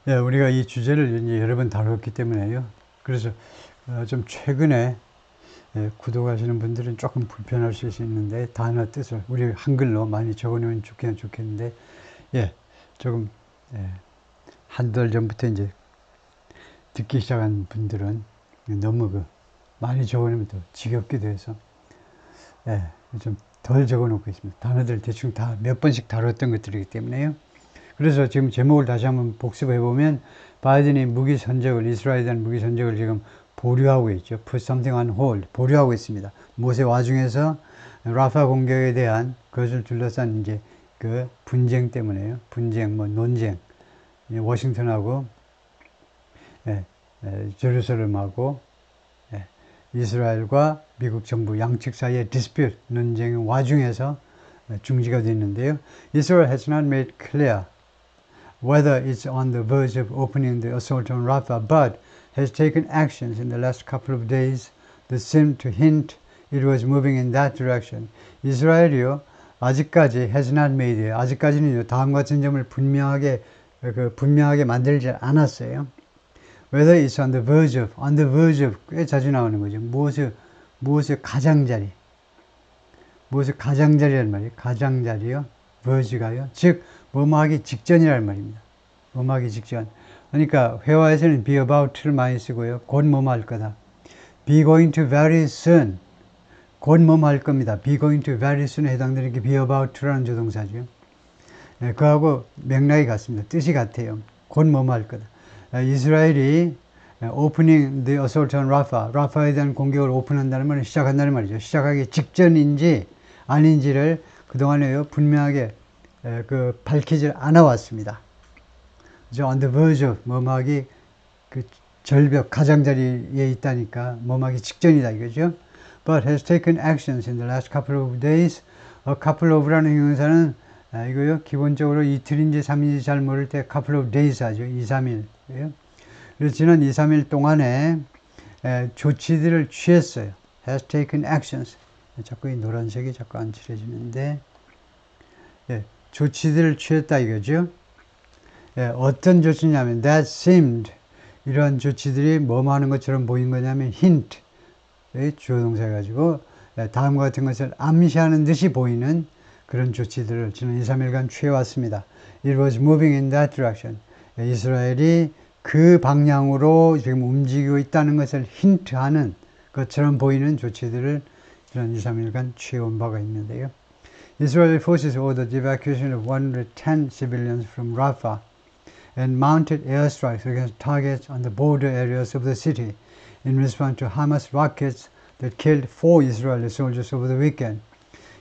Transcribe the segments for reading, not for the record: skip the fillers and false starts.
예, 우리가 이 주제를 이제 여러 번 다뤘기 때문에요. 그래서 좀 최근에 구독하시는 분들은 조금 불편하실 수 있는데 단어 뜻을 우리 한글로 많이 적어놓으면 좋겠는데 예, 조금 예, 한 달 전부터 이제 듣기 시작한 분들은 너무 많이 적어놓으면 또 지겹기도 해서 예, 좀 덜 적어놓고 있습니다. 단어들 대충 다 몇 번씩 다뤘던 것들이기 때문에요. 그래서 지금 제목을 다시 한번 복습해 보면 바이든이 무기 선적을 이스라엘에 대한 무기 선적을 지금 보류하고 있죠. Put something on hold. 보류하고 있습니다. 모세 와중에서 라파 공격에 대한 그것을 둘러싼 이제 그 분쟁 때문에요. 분쟁, 뭐 논쟁. 워싱턴하고 제루살렘하고 이스라엘과 미국 정부 양측 사이의 디스퓨트 논쟁의 와중에서 중지가 됐는데요. Israel has not made clear whether it's on the verge of opening the assault on Rafah, but has taken actions in the last couple of days that seem to hint it was moving in that direction. 이스라엘이요, 아직까지 has not made, 아직까지는요, 다음 같은 점을 분명하게 만들지 않았어요. Whether it's on the verge of, 꽤 자주 나오는 거죠. 무엇의 가장자리. 무엇의 가장자리란 말이에요. 가장자리요. verge가요. 즉, 뭐뭐하기 직전이란 말입니다. 뭐뭐하기 직전. 그러니까 회화에서는 be about to를 많이 쓰고요. 곧 뭐뭐 할 거다. be going to very soon. 곧 뭐뭐 할 겁니다. be going to very soon에 해당되는 게 be about to라는 조동사죠. 네, 그하고 맥락이 같습니다. 뜻이 같아요. 곧 뭐뭐 할 거다. 이스라엘이 opening the assault on Rafah, 라파에 대한 공격을 오픈한다는 말은 시작한다는 말이죠. 시작하기 직전인지 아닌지를 그동안에요 분명하게 밝히질 않아 왔습니다. on the verge of 뭐뭐하기 그 절벽 가장자리에 있다니까 뭐뭐하기 직전이다 이거죠. But has taken actions in the last couple of days. A couple of라는 형용사는 이거요 기본적으로 이틀인지 3일인지 잘 모를 때 couple of days 하죠. 2, 3일. 그래서 지난 2, 3일 동안에 조치들을 취했어요. has taken actions. 자꾸 이 노란색이 자꾸 안 칠해지는데 조치들을 취했다 이거죠. 어떤 조치냐면 that seemed 이런 조치들이 뭐뭐 하는 것처럼 보인 거냐면 hint 주어 동사 가지고 다음과 같은 것을 암시하는 듯이 보이는 그런 조치들을 지난 2, 3일간 취해왔습니다. It was moving in that direction. 이스라엘이 그 방향으로 지금 움직이고 있다는 것을 힌트하는 것처럼 보이는 조치들을 지난 2, 3일간 취해온 바가 있는데요. Israeli forces ordered the evacuation of 110 civilians from Rafah and mounted airstrikes against targets on the border areas of the city in response to Hamas rockets that killed 4 Israeli soldiers over the weekend.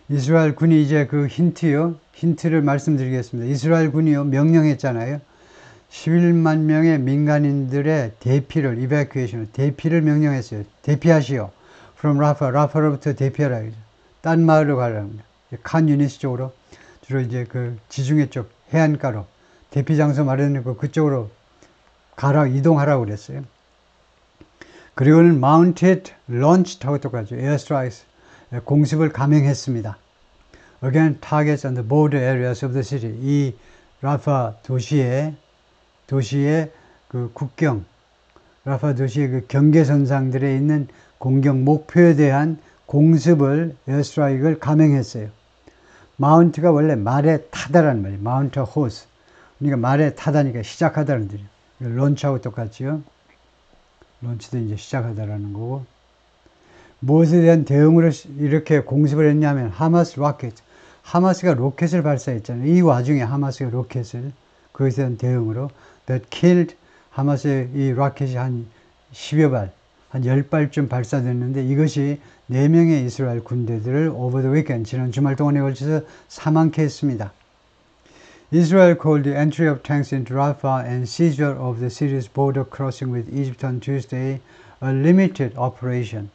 이스라엘 군이 이제 그 힌트를 말씀드리겠습니다. 이스라엘 군이요, 명령했잖아요. 11만 명의 민간인들의 대피를 명령했어요. 대피하시오. From Rafah, 라파로부터 대피하라. 딴 마을로 가라는 칸 유니스 쪽으로 주로 이제 그 지중해 쪽 해안가로 대피 장소 마련했고 그쪽으로 이동하라고 그랬어요. 그리고는 mounted, launched 하고 똑같죠. airstrikes 공습을 감행했습니다. Again, targets on the border areas of the city. 이 라파 도시의 그 국경, 라파 도시의 그 경계선상들에 있는 공격 목표에 대한 공습을 에어스트라이크를 감행했어요. 마운트가 원래 말에 타다라는 말이에요. 마운트 호스. 그러니까 말에 타다니까 시작하다는 뜻이에요. 런치하고 똑같죠. 런치도 이제 시작하다라는 거고. 무엇에 대한 대응으로 이렇게 공습을 했냐면 하마스 로켓. 하마스가 로켓을 발사했잖아요. 이 와중에 하마스가 로켓을 그것에 대한 대응으로 that killed 하마스의 이 로켓이 한 10여 발, 한 10발쯤 발사됐는데 이것이 4명의 이스라엘 군대들을 over the weekend, 지난 주말 동안에 걸쳐서 사망케 했습니다. Israel called the entry of tanks into Rafah and seizure of the city's border crossing with Egypt on Tuesday a limited operation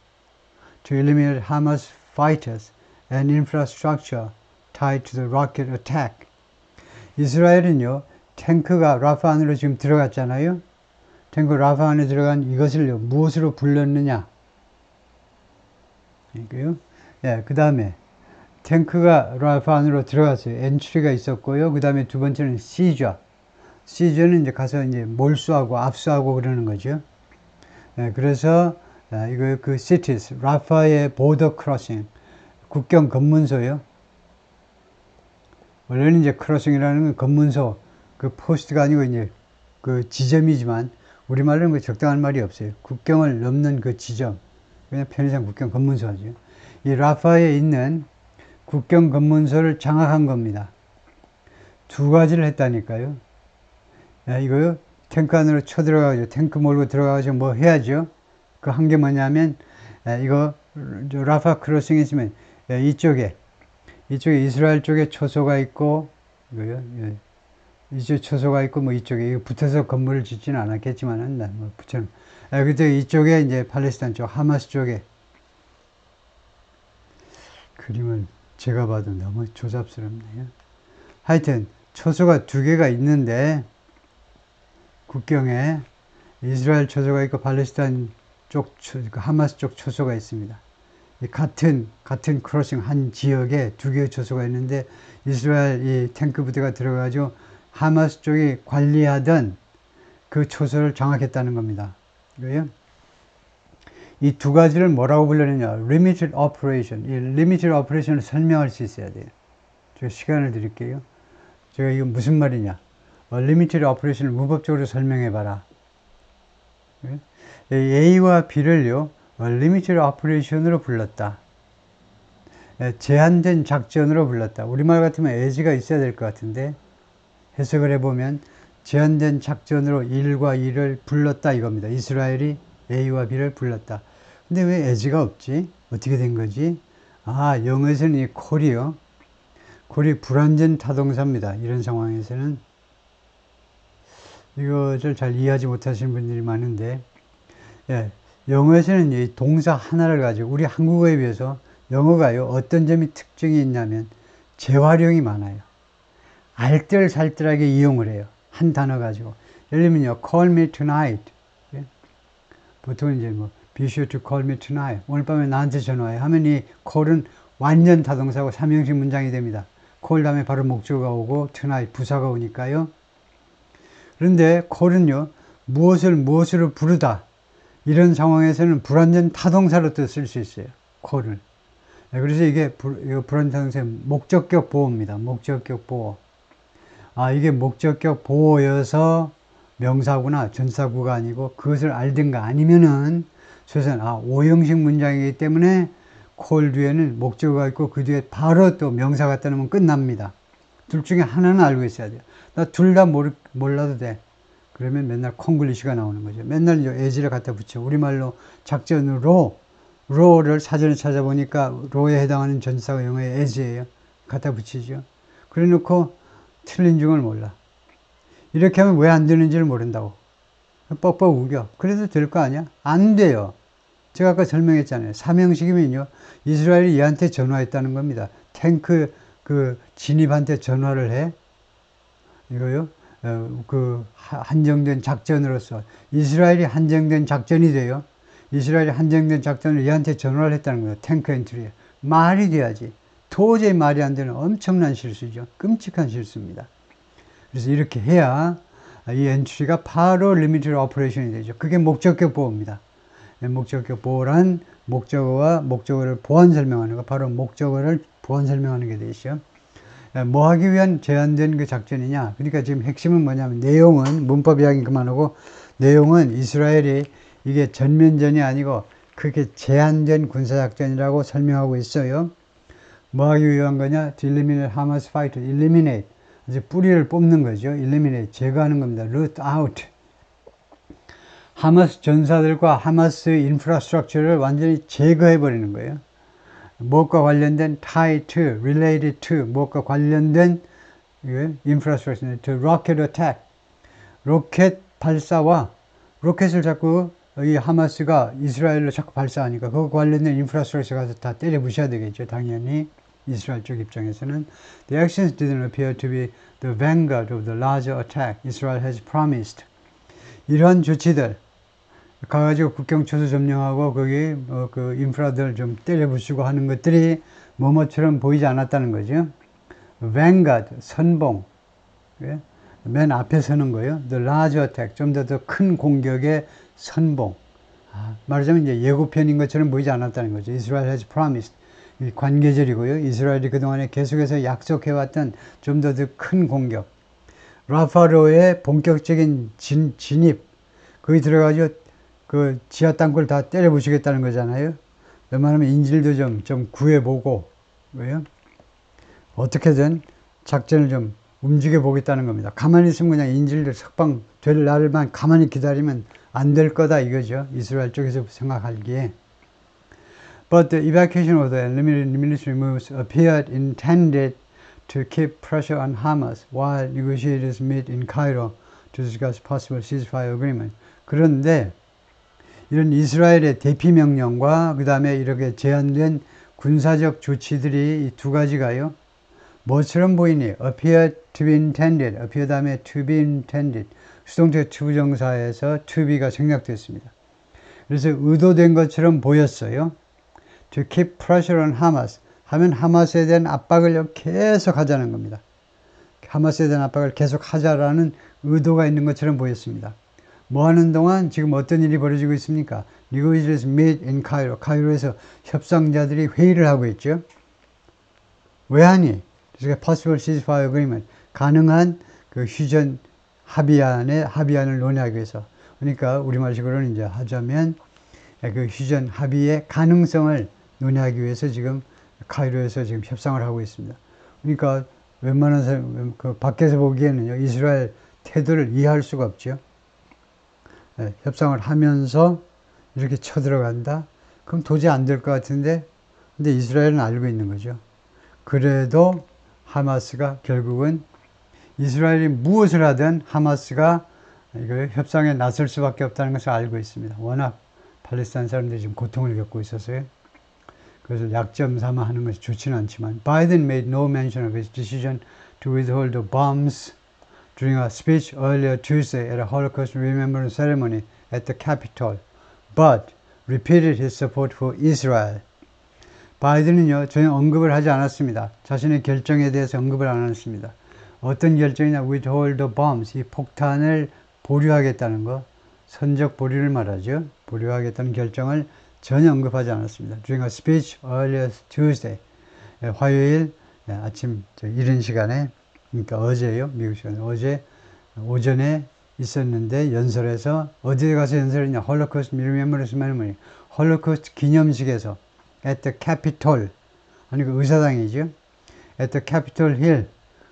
to eliminate Hamas fighters and infrastructure tied to the rocket attack. 이스라엘은요, 탱크가 라파 안으로 지금 들어갔잖아요. 탱크 라파 안에 들어간 이것을요, 무엇으로 불렀느냐? 이거요. 그 다음에 탱크가 라파 안으로 들어갔어요. 엔트리가 있었고요. 그 다음에 두 번째는 시저. 시저는 이제 가서 이제 몰수하고 압수하고 그러는 거죠. 예, 그래서 이거 그 cities, 라파의 border crossing, 국경 검문소요. 원래는 이제 크로싱이라는 건 검문소, 그 포스트가 아니고 이제 그 지점이지만 우리말로는 그 적당한 말이 없어요. 국경을 넘는 그 지점. 그냥 편의상 국경 검문소 하죠. 이 라파에 있는 국경 검문소를 장악한 겁니다. 두 가지를 했다니까요. 이거요. 탱크 안으로 쳐들어가죠. 탱크 몰고 들어가서 뭐 해야죠. 그 한 게 뭐냐면 이거 라파 크로싱 있으면 이쪽에 이스라엘 쪽에 초소가 있고 이거요. 이쪽 초소가 있고 뭐 이쪽에 붙어서 건물을 짓지는 않았겠지만은 뭐 붙여. 그때 이쪽에 이제 팔레스타인 쪽 하마스 쪽에 그림을 제가 봐도 너무 조잡스럽네요. 하여튼 초소가 두 개가 있는데 국경에 이스라엘 초소가 있고 팔레스타인 쪽 하마스 쪽 초소가 있습니다. 같은 크로싱 한 지역에 두 개의 초소가 있는데 이스라엘 이 탱크 부대가 들어가지고 하마스 쪽이 관리하던 그 초소를 장악했다는 겁니다. 이 두 가지를 뭐라고 불렀느냐? limited operation. 이 limited operation을 설명할 수 있어야 돼요. 제가 시간을 드릴게요. 제가 이거 무슨 말이냐? limited operation을 문법적으로 설명해 봐라. A와 B를요, limited operation으로 불렀다. 제한된 작전으로 불렀다. 우리말 같으면 as가 있어야 될 것 같은데, 해석을 해보면, 제한된 작전으로 1과 2를 불렀다 이겁니다. 이스라엘이 A와 B를 불렀다. 근데 왜 as가 없지? 어떻게 된 거지? 영어에서는 이 call이요. call이 불완전 타동사입니다. 이런 상황에서는. 이것을 잘 이해하지 못하시는 분들이 많은데, 영어에서는 이 동사 하나를 가지고, 우리 한국어에 비해서 영어가요, 어떤 점이 특징이 있냐면, 재활용이 많아요. 알뜰살뜰하게 이용을 해요. 한 단어 가지고. 예를 들면요, call me tonight. 보통 이제 뭐, be sure to call me tonight. 오늘 밤에 나한테 전화해. 하면 이 call은 완전 타동사고 삼형식 문장이 됩니다. call 다음에 바로 목적어가 오고, tonight 부사가 오니까요. 그런데 call은요, 무엇으로 부르다. 이런 상황에서는 불완전 타동사로 또 쓸 수 있어요. call을. 그래서 이게 불완전 타동사의 목적격 보호입니다. 목적격 보호. 이게 목적격 보호여서 명사구나 전사구가 아니고 그것을 알든가 아니면은 최소한 오형식 문장이기 때문에 call 뒤에는 목적어가 있고 그 뒤에 바로 또 명사가 따르면 끝납니다. 둘 중에 하나는 알고 있어야 돼요. 나 둘 다 몰라도 돼. 그러면 맨날 콩글리시가 나오는 거죠. 맨날 as를 갖다 붙여. 우리말로 작전으로 로를 사전에 찾아보니까 로에 해당하는 전사가 영어의 as예요. 갖다 붙이죠. 그래 놓고 틀린 중을 몰라. 이렇게 하면 왜 안 되는지를 모른다고. 뻑뻑 우겨. 그래도 될 거 아니야? 안 돼요. 제가 아까 설명했잖아요. 삼형식이면요. 이스라엘이 얘한테 전화했다는 겁니다. 탱크 진입한테 전화를 해. 이거요. 한정된 작전으로서 이스라엘이 한정된 작전이 돼요. 이스라엘이 한정된 작전을 얘한테 전화를 했다는 거예요. 탱크 엔트리에. 말이 돼야지. 도저히 말이 안 되는 엄청난 실수죠. 끔찍한 실수입니다. 그래서 이렇게 해야 이 엔트리가 바로 리미티드 오퍼레이션이 되죠. 그게 목적격 보호입니다. 목적격 보호란 목적어와 목적어를 보완 설명하는 거, 바로 목적어를 보완 설명하는 게 되죠. 뭐 하기 위한 제한된 그 작전이냐? 그러니까 지금 핵심은 뭐냐면 내용은 문법 이야기 그만하고 내용은 이스라엘이 이게 전면전이 아니고 그게 제한된 군사작전이라고 설명하고 있어요. 뭐 하기 위한 거냐? To eliminate Hamas fight. eliminate. 이제 뿌리를 뽑는 거죠. eliminate. 제거하는 겁니다. root out. 하마스 전사들과 하마스 인프라스트럭처를 완전히 제거해버리는 거예요. 무엇과 관련된 tie to, related to, 무엇과 관련된 인프라스트럭처, to rocket attack. 로켓 발사와 로켓을 자꾸 이 하마스가 이스라엘로 자꾸 발사하니까 그거 관련된 인프라스트럭처 가서 다 때려 부셔야 되겠죠. 당연히 이스라엘 쪽 입장에서는 The actions didn't appear to be the vanguard of the larger attack Israel has promised. 이러한 조치들 가가지고 국경 초소 점령하고 거기 그 인프라들 좀 때려 부수고 하는 것들이 뭐뭐처럼 보이지 않았다는 거죠. vanguard 선봉. 맨 앞에 서는 거예요. The large attack, 좀 더 큰 공격의 선봉. 말하자면 이제 예고편인 것처럼 보이지 않았다는 거죠. Israel has promised. 이 관계절이고요. 이스라엘이 그동안에 계속해서 약속해왔던 좀 더 큰 공격. 라파로의 본격적인 진입. 거기 들어가서 그 지하 땅굴 다 때려 부수겠다는 거잖아요. 웬만하면 인질도 좀 구해보고, 왜요? 어떻게든 작전을 좀 움직여 보겠다는 겁니다. 가만히 있으면 그냥 인질들 석방될 날만 가만히 기다리면 안 될 거다 이거죠. 이스라엘 쪽에서 생각하기에. But the evacuation of the limited military moves appeared intended to keep pressure on Hamas while negotiators meet in Cairo to discuss possible ceasefire agreement. 그런데 이런 이스라엘의 대피 명령과 그 다음에 이렇게 제한된 군사적 조치들이 이 두 가지가요. 뭐처럼 보이니? appear to be intended, appear 다음에 to be intended. 수동태 투부정사에서 to be가 생략됐습니다. 그래서 의도된 것처럼 보였어요. To keep pressure on Hamas 하면 하마스에 대한 압박을 계속 하자는 겁니다. 하마스에 대한 압박을 계속 하자라는 의도가 있는 것처럼 보였습니다. 뭐 하는 동안 지금 어떤 일이 벌어지고 있습니까? Negotiators meet in Cairo. 카이로에서 협상자들이 회의를 하고 있죠. 왜 하니? 그래서 possible ceasefire agreement. 가능한 그 휴전 합의안을 논의하기 위해서. 그러니까 우리말식으로는 이제 하자면 그 휴전 합의의 가능성을 논의하기 위해서 지금 카이로에서 지금 협상을 하고 있습니다. 그러니까 웬만한 사람, 그 밖에서 보기에는요, 이스라엘 태도를 이해할 수가 없죠. 네, 협상을 하면서 이렇게 쳐들어간다? 그럼 도저히 안 될 것 같은데, 근데 이스라엘은 알고 있는 거죠. 그래도 하마스가 결국은 이스라엘이 무엇을 하든 하마스가 이거 협상에 나설 수밖에 없다는 것을 알고 있습니다. 워낙 팔레스타인 사람들이 지금 고통을 겪고 있어서요. 그래서 약점 삼아 하는 것이 좋지는 않지만 Biden made no mention of his decision to withhold the bombs during a speech earlier Tuesday at a Holocaust Remembrance ceremony at the Capitol, but repeated his support for Israel. 바이든은요, 전혀 언급을 하지 않았습니다. 자신의 결정에 대해서 언급을 안 했습니다. 어떤 결정이냐? withhold the bombs, 이 폭탄을 보류하겠다는 거, 선적 보류를 말하죠. 보류하겠다는 결정을 전혀 언급하지 않았습니다. During a speech earlier Tuesday, 화요일 아침 이른 시간에, 그러니까 어제요, 미국 시간 어제 오전에 있었는데 연설에서 어디에 가서 연설했냐? 홀로코스트 Remembrance Ceremony, 홀로코스트 기념식에서 at the Capitol, 아니 그 의사당이죠. at the Capitol Hill,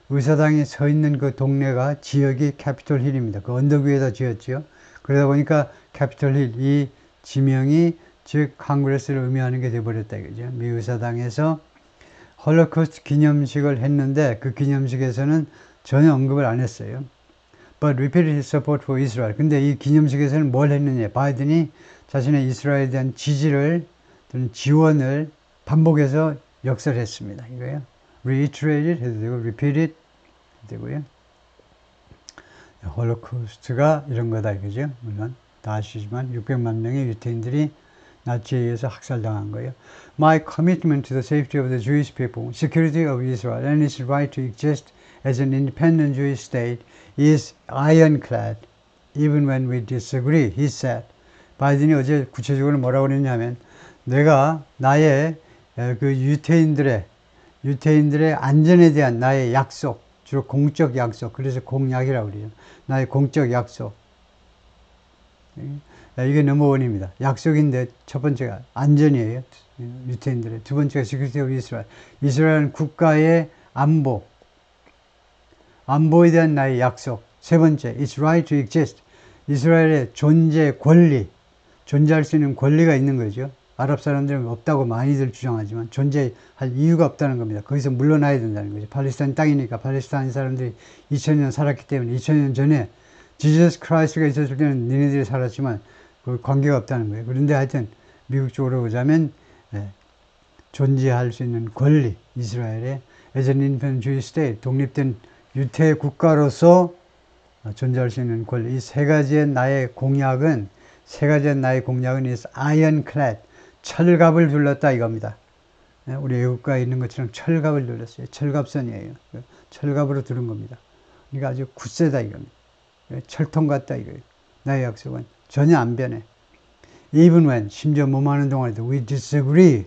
의사당이 서 있는 그 동네가 지역이 캐피톨 힐입니다. 그 언덕 위에다 지었죠. 그러다 보니까 캐피톨 힐, 이 지명이 즉 항그레스를 의미하는 게 돼버렸다 이거죠. 미 의사당에서 홀로코스트 기념식을 했는데 그 기념식에서는 전혀 언급을 안 했어요. But repeated his support for Israel. 근데 이 기념식에서는 뭘 했느냐? 바이든이 자신의 이스라엘에 대한 지지를, 지원을 반복해서 역설했습니다. 이거요. reiterated 해도 되고 repeated 해도 되고요. 홀로코스트가 이런 거다 이거죠. 물론 다 아시지만 600만 명의 유태인들이 나치에 의해서 학살당한 거예요. My commitment to the safety of the Jewish people, security of Israel, and its right to exist as an independent Jewish state is ironclad, even when we disagree, he said. 바이든이 어제 구체적으로 뭐라고 그랬냐면, 내가 나의 그 유태인들의 안전에 대한 나의 약속, 주로 공적 약속, 그래서 공약이라고 그래요. 나의 공적 약속. 이게 넘버원입니다. 약속인데 첫 번째가 안전이에요. 유태인들의. 두 번째가 security of Israel. 이스라엘 국가의 안보에 대한 나의 약속. 세 번째, its right to exist. 이스라엘의 존재 권리, 존재할 수 있는 권리가 있는 거죠. 아랍 사람들은 없다고 많이들 주장하지만 존재할 이유가 없다는 겁니다. 거기서 물러나야 된다는 거죠. 팔레스타인 땅이니까 팔레스타인 사람들이 2000년 살았기 때문에 2000년 전에 지저스 크라이스트가 있었을 때는 니네들이 살았지만 그 관계가 없다는 거예요. 그런데 하여튼 미국 쪽으로 보자면 존재할 수 있는 권리, 이스라엘의 as an independent Jewish state, 독립된 유태 국가로서 존재할 수 있는 권리. 이 세 가지의 나의 공약은 is ironclad, 철갑을 둘렀다 이겁니다. 우리 애국가에 있는 것처럼 철갑을 둘렀어요. 철갑선이에요. 철갑으로 두른 겁니다. 그러니까 아주 굳세다 이겁니다. 철통 같다 이거예요. 나의 약속은 전혀 안 변해. Even when, 심지어 뭐하는 동안에도 we disagree,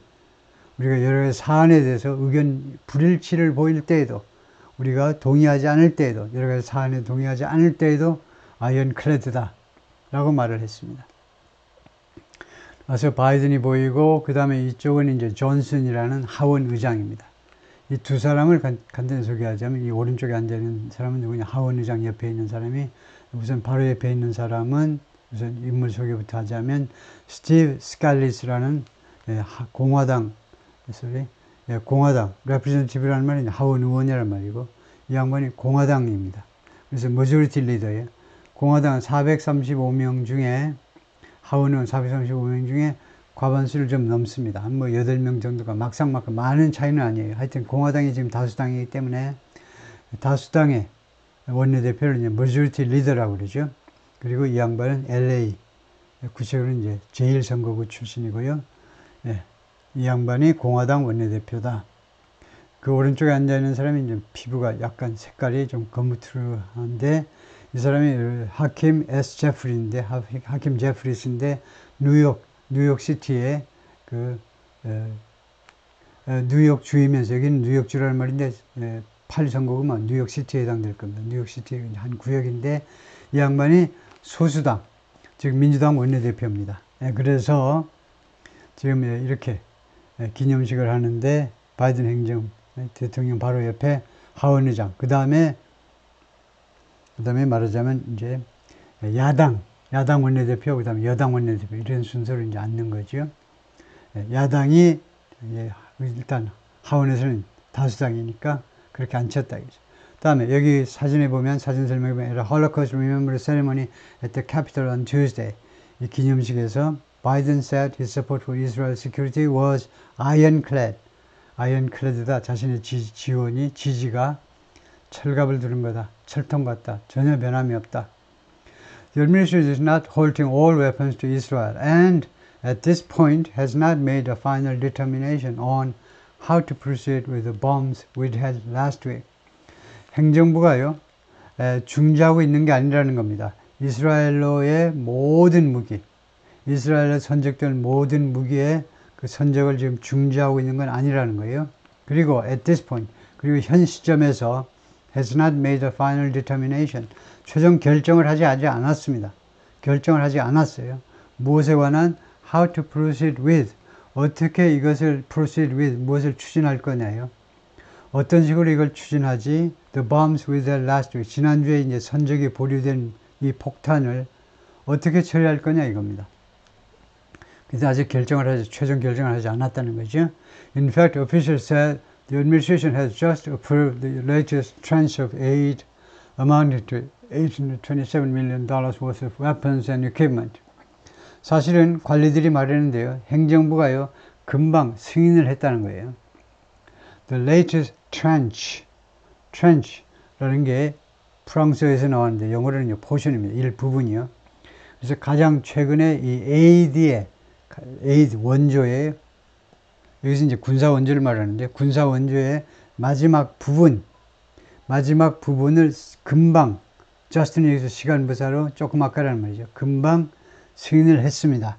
우리가 여러 가지 사안에 대해서 의견 불일치를 보일 때에도, 우리가 동의하지 않을 때에도, 여러 가지 사안에 동의하지 않을 때에도 아이언클레드다 라고 말을 했습니다. 그래서 바이든이 보이고 그 다음에 이쪽은 이제 존슨이라는 하원 의장입니다. 이 두 사람을 간단히 소개하자면, 이 오른쪽에 앉아있는 사람은 누구냐, 하원 의장 옆에 있는 사람이, 우선 바로 옆에 있는 사람은, 우선 인물 소개부터 하자면 스티브 스칼리스라는 공화당, 공화당 레프레젠티브라는 말이 하원 의원이라는 말이고, 이 양반이 공화당입니다. 그래서 머저리티 리더예요. 공화당은 435명 중에, 하원 의원 435명 중에 과반수를 좀 넘습니다. 한 8명 정도가 막상막하 많은 차이는 아니에요. 하여튼 공화당이 지금 다수당이기 때문에 다수당의 원내대표를 이제 머저리티 리더라고 그러죠. 그리고 이 양반은 LA, 구체적으로 이제 제1선거구 출신이고요. 예, 이 양반이 공화당 원내대표다. 그 오른쪽에 앉아있는 사람이 이제 피부가 약간 색깔이 좀 거무트한데, 이 사람이 하킴 S. 제프리인데, 하킴 제프리스인데, 뉴욕시티에 뉴욕 주이면서, 여기는 뉴욕주라는 말인데 8선거구만 뉴욕시티에 해당될 겁니다. 뉴욕시티의 한 구역인데, 이 양반이 소수당, 즉 민주당 원내대표입니다. 그래서 지금 이렇게 기념식을 하는데, 바이든 행정 대통령 바로 옆에 하원 의장, 그 다음에 말하자면 이제 야당 원내대표, 그 다음에 여당 원내대표, 이런 순서로 이제 앉는 거죠. 야당이 일단 하원에서는 다수당이니까 그렇게 앉혔다. 그 다음에 여기 사진에 보면, 사진 설명에 보면 Holocaust Remembrance Ceremony at the Capitol on Tuesday, 이 기념식에서 Biden said his support for Israel's security was ironclad. ironclad다. 자신의 지지가 철갑을 두른 거다. 철통 같다. 전혀 변함이 없다. The administration is not holding all weapons to Israel and at this point has not made a final determination on how to proceed with the bombs withheld last week. 행정부가요, 중지하고 있는 게 아니라는 겁니다. 이스라엘로의 모든 무기, 이스라엘에 선적될 모든 무기의 그 선적을 지금 중지하고 있는 건 아니라는 거예요. 그리고 at this point, 그리고 현 시점에서 has not made a final determination, 최종 결정을 하지 않았습니다. 결정을 하지 않았어요. 무엇에 관한 how to proceed with, 어떻게 이것을 proceed with, 무엇을 추진할 거냐요. 어떤 식으로 이걸 추진하지, the bombs with the last week, 지난주에 이제 선적이 보류된 이 폭탄을 어떻게 처리할 거냐 이겁니다. 그래서 아직 최종 결정을 하지 않았다는 거죠. In fact, officials said the administration has just approved the latest tranche of aid amounting to $827 million worth of weapons and equipment. 사실은 관리들이 말했는데요, 행정부가요 금방 승인을 했다는 거예요. The latest trench라는 게 프랑스어에서 나왔는데 영어로는 포션입니다. 일부분이요. 그래서 가장 최근에 이 에이드 원조의, 여기서 이제 군사 원조를 말하는데, 군사 원조의 마지막 부분을 금방, 저스틴이 여기서 시간 부사로 조금 아까라는 말이죠. 금방 승인을 했습니다.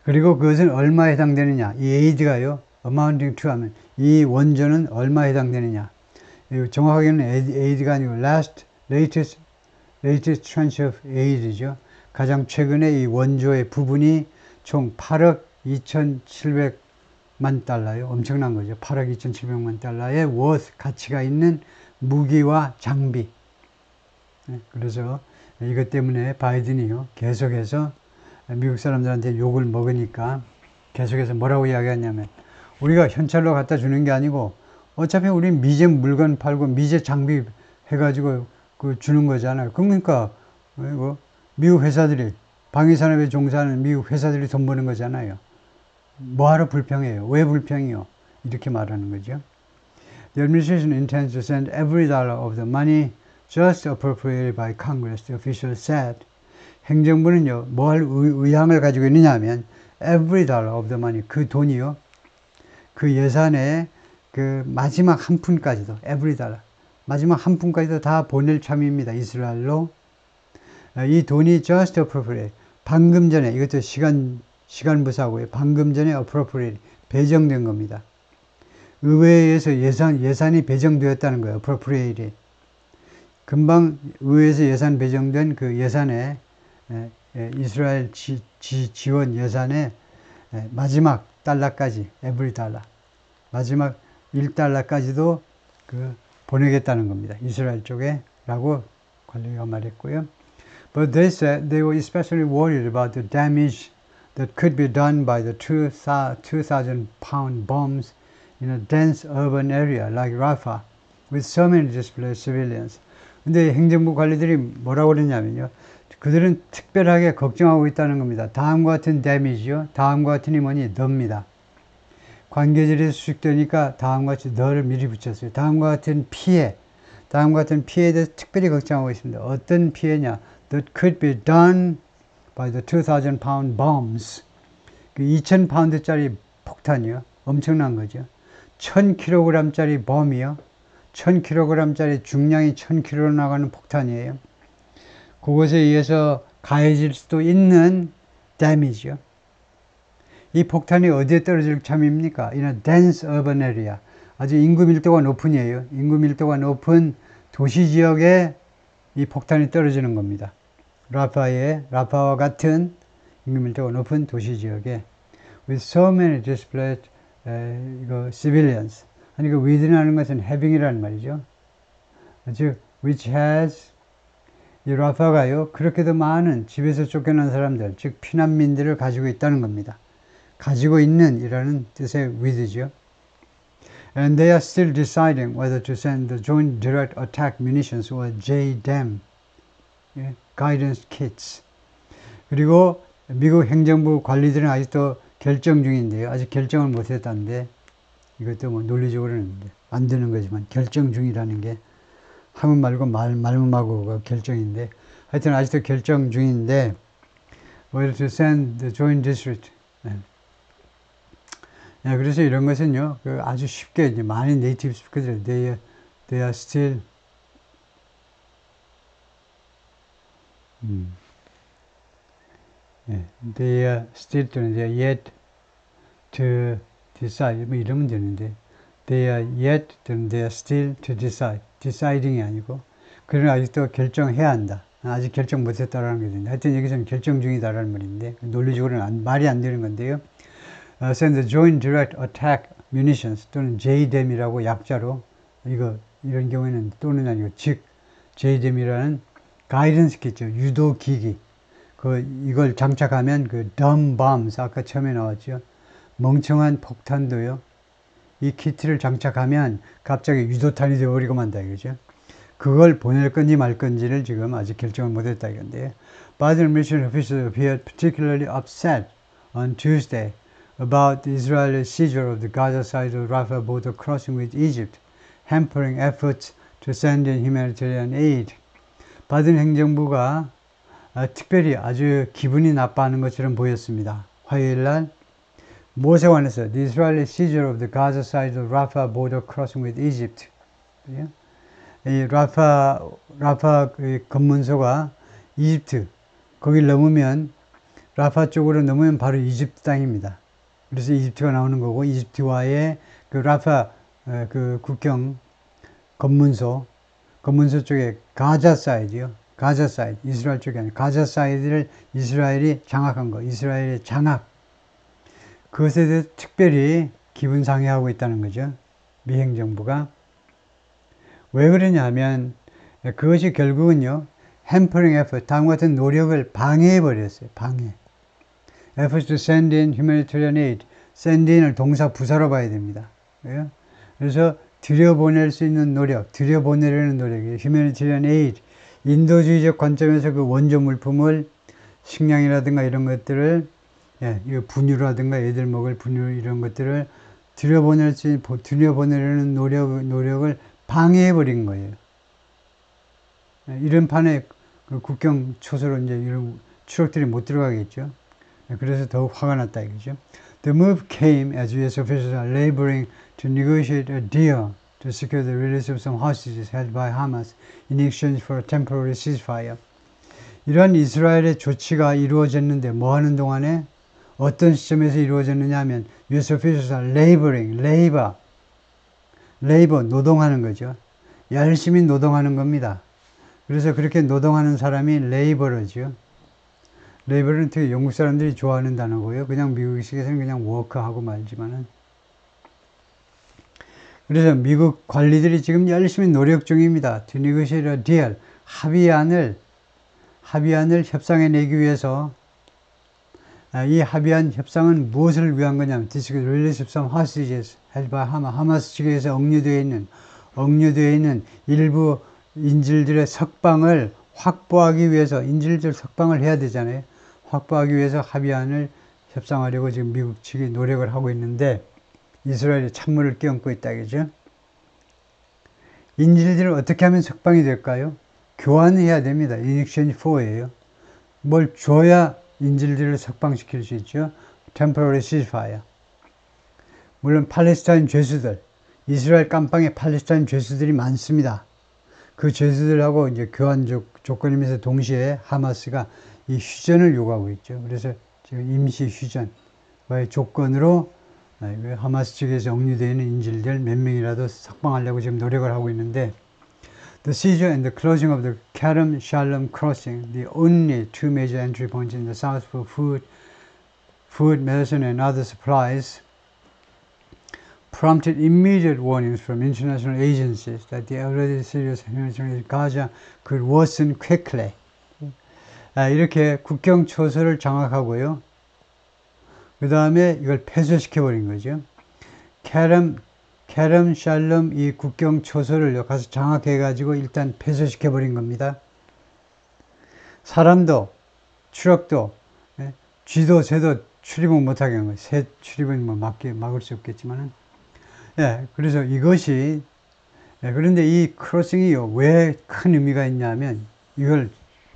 그리고 그것은 얼마에 해당되느냐, 이 에이드가요, amounting to 하면 이 원조는 얼마에 해당되느냐, 정확하게는 aid가 아니고 latest tranche of aid죠. 가장 최근에 이 원조의 부분이 총 8억 2,700만 달러요. 엄청난 거죠. 8억 2,700만 달러의 worth, 가치가 있는 무기와 장비. 그래서 이것 때문에 바이든이요, 계속해서 미국 사람들한테 욕을 먹으니까 계속해서 뭐라고 이야기하냐면, 우리가 현찰로 갖다 주는 게 아니고 어차피 우린 미제 물건 팔고 미제 장비 해가지고 주는 거잖아요. 그러니까 미국 회사들이, 방위산업에 종사하는 미국 회사들이 돈 버는 거잖아요. 뭐하러 불평해요? 왜 불평해요? 이렇게 말하는 거죠. The administration intends to send every dollar of the money just appropriated by Congress, the official said. 행정부는요, 뭐 할 의향을 가지고 있느냐 하면 every dollar of the money, 그 돈이요, 그 예산의 그 마지막 한 푼까지도 every dollar, 마지막 한 푼까지도 다 보낼 참입니다. 이스라엘로. 이 돈이 just appropriate. 방금 전에, 이것도 시간 부사고요. 방금 전에 appropriate. 배정된 겁니다. 의회에서 예산이 배정되었다는 거예요. appropriate. 금방 의회에서 예산 배정된 그 예산에, 이스라엘 지원 예산에 마지막 달러까지, every 달러. 마지막 1달러까지도 보내겠다는 겁니다. 이스라엘 쪽에 라고 관리가 말했고요. But they said they were especially worried about the damage that could be done by the 2,000-pound bombs in a dense urban area like Rafah with so many displaced civilians. 근데 행정부 관리들이 뭐라고 그러냐면요. 그들은 특별하게 걱정하고 있다는 겁니다. 다음과 같은 데미지요. 다음과 같으니 뭐니? 너입니다. 관계절에서 수식되니까 다음과 같이 너를 미리 붙였어요. 다음과 같은 피해. 다음과 같은 피해에 대해서 특별히 걱정하고 있습니다. 어떤 피해냐? That could be done by the 2,000-pound bombs. 그 2,000파운드짜리 폭탄이요. 엄청난 거죠. 1,000kg짜리 범이요. 1,000kg짜리 중량이 1,000kg 나가는 폭탄이에요. 그것에 의해서 가해질 수도 있는 damage요. 이 폭탄이 어디에 떨어질 참입니까? In a dense urban area. 아주 인구 밀도가 높은 이에요. 인구 밀도가 높은 도시 지역에 이 폭탄이 떨어지는 겁니다. 라파와 같은 인구 밀도가 높은 도시 지역에 with so many displaced civilians. 아니 그 with라는 것은 having이라는 말이죠. 즉 which has 이 라파가요 그렇게도 많은 집에서 쫓겨난 사람들 즉 피난민들을 가지고 있다는 겁니다. 가지고 있는 이라는 뜻의 with죠. And they are still deciding whether to send the Joint Direct Attack Munitions or JDAM guidance kits. 그리고 미국 행정부 관리들은 아직도 결정 중인데요. 아직 결정을 못했다는데 이것도 뭐 논리적으로는 안 되는 거지만 결정 중이라는 게 하면 말고 말면 하고가 결정인데 하여튼 아직도 결정 중인데 whether to send the Joint District. 그래서 이런 것은요 아주 쉽게 이제 많은 네이티브 스피커들 they are still they are still 또는 they are yet to decide 뭐 이러면 되는데 they are yet 또는 they are still to decide deciding이 아니고 그러나 아직도 결정해야 한다. 아직 결정 못했다라는 게 되는데 하여튼 여기서는 결정 중이다라는 말인데 논리적으로는 말이 안 되는 건데요. Send the Joint Direct Attack Munitions 또는 JDAM이라고 약자로 이런 경우에는 또는 아니고 즉 JDAM이라는 가이던스 키죠. 유도 기기. 이걸 장착하면 dumb bombs 아까 처음에 나왔죠. 멍청한 폭탄도요. 이 키트를 장착하면 갑자기 유도탄이 되어버리고 만다 이거죠. 그걸 보낼 건지 말 건지를 지금 아직 결정을 못했다 이건데요. Biden mission officials appeared particularly upset on Tuesday about the Israeli seizure of the Gaza side of Rafah border crossing with Egypt, hampering efforts to send in humanitarian aid. 바든 행정부가 특별히 아주 기분이 나빠하는 것처럼 보였습니다. 화요일 날 무엇에 관해서 the Israeli seizure of the Gaza side of Rafah border crossing with Egypt. 이 라파 검문소가 이집트 거길 넘으면 라파 쪽으로 넘으면 바로 이집트 땅입니다. 그래서 이집트가 나오는 거고 이집트와의 라파 국경 검문소 쪽에 가자 사이드요. 가자 사이드 이스라엘 쪽이 아니라 가자 사이드를 이스라엘이 장악한 거. 이스라엘의 장악. 그것에 대해서 특별히 기분 상해하고 있다는 거죠. 미 행정부가. 왜 그러냐 하면 그것이 결국은요. hampering effort, 다음과 같은 노력을 방해해버렸어요. 방해. efforts to send in humanitarian aid. send in을 동사 부사로 봐야 됩니다. 그래서 들여보낼 수 있는 노력, 들여보내려는 노력이에요. humanitarian aid. 인도주의적 관점에서 그 원조 물품을 식량이라든가 이런 것들을 분유라든가 애들 먹을 분유 이런 것들을 들여보내려는 노력을 방해해버린 거예요. 이런 판에 국경 초소로 이제 이런 추락들이 못 들어가겠죠. 그래서 더욱 화가 났다 이거죠. The move came as U.S. officials are laboring to negotiate a deal to secure the release of some hostages held by Hamas in exchange for a temporary ceasefire. 이런 이스라엘의 조치가 이루어졌는데 뭐 하는 동안에 어떤 시점에서 이루어졌느냐 하면 US officials are labor, 노동하는 거죠. 열심히 노동하는 겁니다. 그래서 그렇게 노동하는 사람이 레이버러죠. 레이버는 되게 영국 사람들이 좋아하는 단어고요. 그냥 미국식에서는 그냥 워커하고 말지만은. 그래서 미국 관리들이 지금 열심히 노력 중입니다. To negotiate a deal. 합의안을 협상해 내기 위해서 이 합의안 협상은 무엇을 위한 거냐면 This is release of some hostages held by Hamas. 하마스 측에서 억류되어 있는 일부 인질들의 석방을 확보하기 위해서 인질들 석방을 해야 되잖아요. 확보하기 위해서 합의안을 협상하려고 지금 미국 측이 노력을 하고 있는데 이스라엘이 찬물을 끼얹고 있다 그죠? 인질들을 어떻게 하면 석방이 될까요? 교환해야 됩니다. In exchange for예요. 뭘 줘야 인질들을 석방시킬 수 있죠? Temporary ceasefire. 물론 팔레스타인 죄수들, 이스라엘 깜빵에 팔레스타인 죄수들이 많습니다. 그 죄수들하고 이제 교환 조건이면서 동시에 하마스가 이 휴전을 요구하고 있죠. 그래서 지금 임시 휴전과의 조건으로 하마스 측에서 억류되어 있는 인질들 몇 명이라도 석방하려고 지금 노력을 하고 있는데 The seizure and the closing of the Kerem Shalom crossing, the only two major entry points in the south for food, medicine and other supplies, prompted immediate warnings from international agencies that the already serious situation in Gaza could worsen quickly. 이렇게 국경 초소를 장악하고요. 그 다음에 이걸 폐쇄시켜버린 거죠. 케렘 샬롬 이 국경 초소를 가서 장악해가지고 일단 폐쇄시켜버린 겁니다. 사람도, 추력도, 쥐도, 새도 출입을 못하게 한 거예요. 새 출입은 뭐 막을 수 없겠지만은. 그래서 이것이, 그런데 이 크로싱이요, 왜 큰 의미가 있냐면 이걸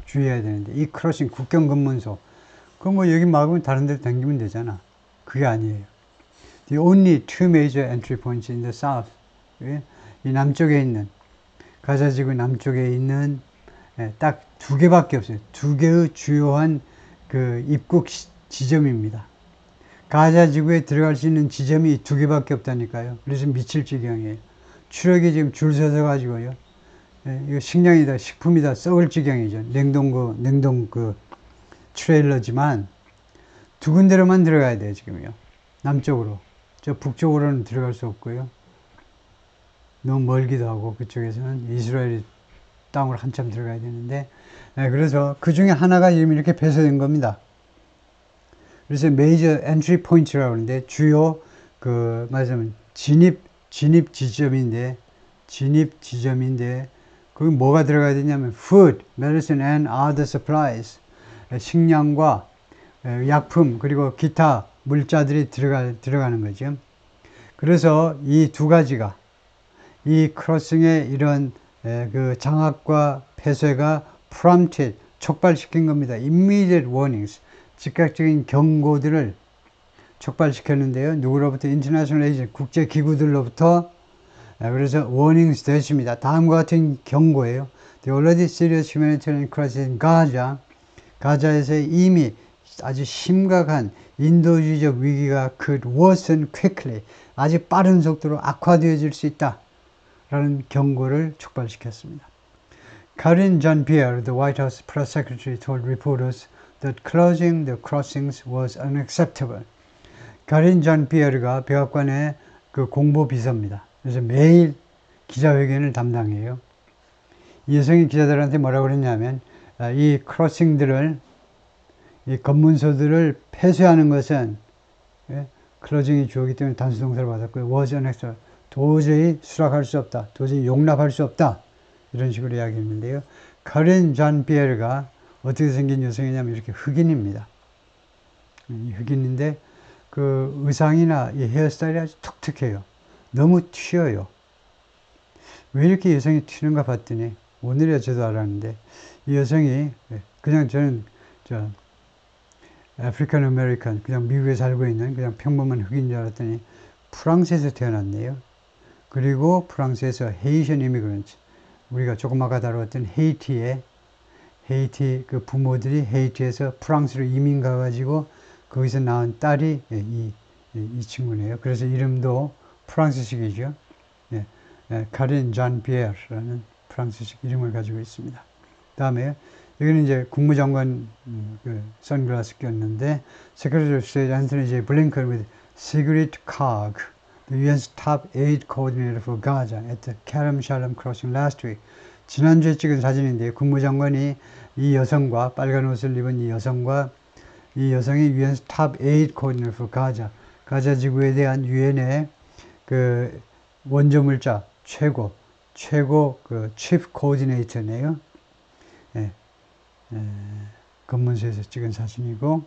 주의해야 되는데, 이 크로싱, 국경 검문소, 그거 뭐 여기 막으면 다른 데로 당기면 되잖아. 그게 아니에요. The only two major entry points in the south. 이 남쪽에 있는, 가자지구 남쪽에 있는 딱 두 개밖에 없어요. 두 개의 주요한 그 입국 지점입니다. 가자지구에 들어갈 수 있는 지점이 두 개밖에 없다니까요. 그래서 미칠 지경이에요. 추력이 지금 줄 서서 가지고요. 이거 식량이다, 식품이다, 썩을 지경이죠. 냉동 트레일러지만 두 군데로만 들어가야 돼요, 지금요. 남쪽으로. 저 북쪽으로는 들어갈 수 없고요. 너무 멀기도 하고 그쪽에서는 이스라엘이 땅으로 한참 들어가야 되는데 그래서 그 중에 하나가 지금 이렇게 폐쇄된 겁니다. 그래서 메이저 엔트리 포인트라고 하는데 주요 말하자면 진입 지점인데 거기 뭐가 들어가야 되냐면 food, medicine and other supplies 식량과 약품 그리고 기타 물자들이 들어가는 거죠. 그래서 이 두 가지가 이 크로싱의 이런 그 장악과 폐쇄가 prompted 촉발시킨 겁니다. Immediate warnings 즉각적인 경고들을 촉발시켰는데요. 누구로부터? International Agency 국제기구들로부터 그래서 warnings 됐습니다. 다음과 같은 경고예요. The already serious humanitarian crisis in Gaza 가자에서 이미 아주 심각한 인도주의적 위기가 could worsen quickly 아주 빠른 속도로 악화되어질 수 있다 라는 경고를 촉발시켰습니다. Karine Jean-Pierre, the White House press secretary, told reporters that closing the crossings was unacceptable. Karine Jean-Pierre가 백악관의 그 공보 비서입니다. 그래서 매일 기자회견을 담당해요. 이 여성이 기자들한테 뭐라고 그랬냐면 이 크로싱들을 이 검문소들을 폐쇄하는 것은 클로징이 주어기 때문에 단수동사를 받았고요. was unacceptable. 도저히 수락할 수 없다. 도저히 용납할 수 없다. 이런 식으로 이야기했는데요. 카린 잔 피에르가 어떻게 생긴 여성이냐면 이렇게 흑인입니다. 흑인인데 그 의상이나 이 헤어스타일이 아주 독특해요. 너무 튀어요. 왜 이렇게 여성이 튀는가 봤더니 오늘이야 저도 알았는데 이 여성이 그냥 저는 아프리칸 아메리칸 그냥 미국에 살고 있는 그냥 평범한 흑인인 줄 알았더니 프랑스에서 태어났네요. 그리고 프랑스에서 헤이션 이미그런트, 우리가 조금 아까 다뤘던 헤이티 그 부모들이 헤이티에서 프랑스로 이민 가가지고 거기서 낳은 딸이 이 친구네요. 그래서 이름도 프랑스식이죠. 카린 잔 피에르라는 프랑스식 이름을 가지고 있습니다. 다음에 여기는 이제 국무장관 그 선글라스 꼈는데 Secretary of State Anthony J. Blinken with Sigrid Kaag, the UN's top aid coordinator for Gaza at the Kerem Shalom crossing last week. 지난주에 찍은 사진인데 국무장관이 이 여성과 빨간 옷을 입은 이 여성과 이 여성이 UN's top aid coordinator for Gaza, 가자 지구에 대한 유엔의 그 원조물자 최고 그 chief coordinator네요. 검문소에서 찍은 사진이고